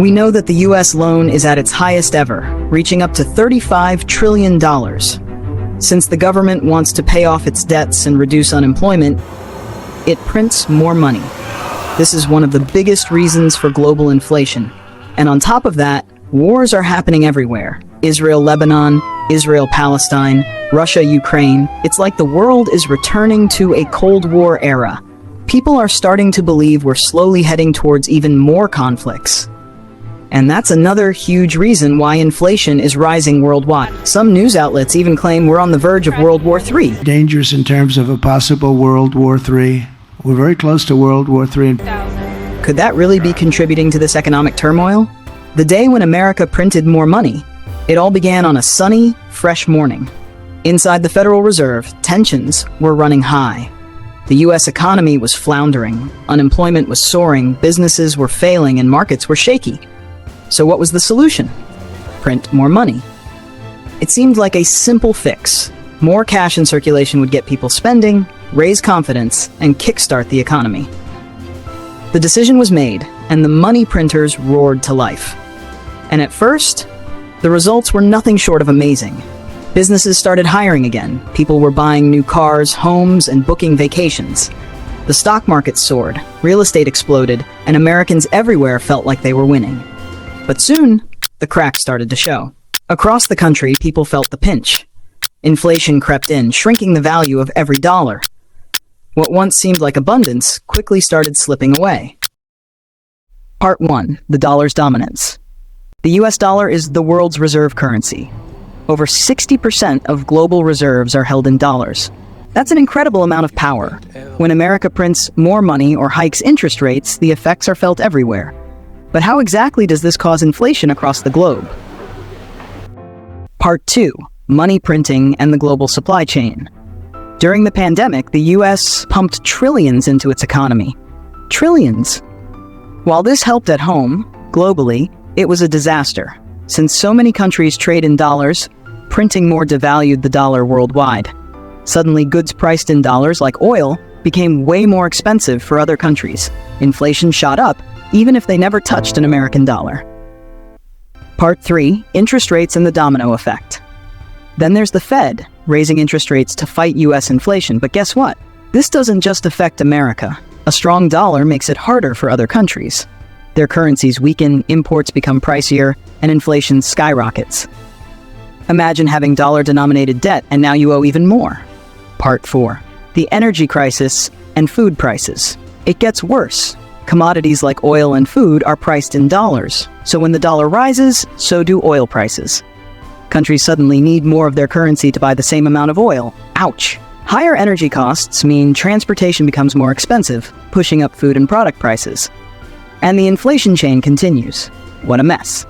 We know that the US loan is at its highest ever, reaching up to $35 trillion. Since the government wants to pay off its debts and reduce unemployment, it prints more money. This is one of the biggest reasons for global inflation. And on top of that, wars are happening everywhere. Israel-Lebanon, Israel-Palestine, Russia-Ukraine. It's like the world is returning to a Cold War era. People are starting to believe we're slowly heading towards even more conflicts. And that's another huge reason why inflation is rising worldwide. Some news outlets even claim we're on the verge of World War III. Dangerous in terms of a possible World War III. We're very close to World War III. Could that really be contributing to this economic turmoil? The day when America printed more money, it all began on a sunny, fresh morning. Inside the Federal Reserve, tensions were running high. The US economy was floundering, unemployment was soaring, businesses were failing, and markets were shaky. So what was the solution? Print more money. It seemed like a simple fix. More cash in circulation would get people spending, raise confidence, and kickstart the economy. The decision was made, and the money printers roared to life. And at first, the results were nothing short of amazing. Businesses started hiring again. People were buying new cars, homes, and booking vacations. The stock market soared, real estate exploded, and Americans everywhere felt like they were winning. But soon, the cracks started to show. Across the country, people felt the pinch. Inflation crept in, shrinking the value of every dollar. What once seemed like abundance quickly started slipping away. Part 1. The dollar's dominance. The US dollar is the world's reserve currency. Over 60% of global reserves are held in dollars. That's an incredible amount of power. When America prints more money or hikes interest rates, the effects are felt everywhere. But how exactly does this cause inflation across the globe? Part 2. Money printing and the global supply chain. During the pandemic, the US pumped trillions into its economy. Trillions! While this helped at home, globally, it was a disaster. Since so many countries trade in dollars, printing more devalued the dollar worldwide. Suddenly, goods priced in dollars, like oil, became way more expensive for other countries. Inflation shot up, even if they never touched an American dollar. Part 3. Interest rates and the domino effect. Then there's the Fed, raising interest rates to fight US inflation. But guess what? This doesn't just affect America. A strong dollar makes it harder for other countries. Their currencies weaken, imports become pricier, and inflation skyrockets. Imagine having dollar-denominated debt, and now you owe even more. Part 4. The energy crisis and food prices. It gets worse. Commodities like oil and food are priced in dollars, so when the dollar rises, so do oil prices. Countries suddenly need more of their currency to buy the same amount of oil. Ouch! Higher energy costs mean transportation becomes more expensive, pushing up food and product prices. And the inflation chain continues. What a mess.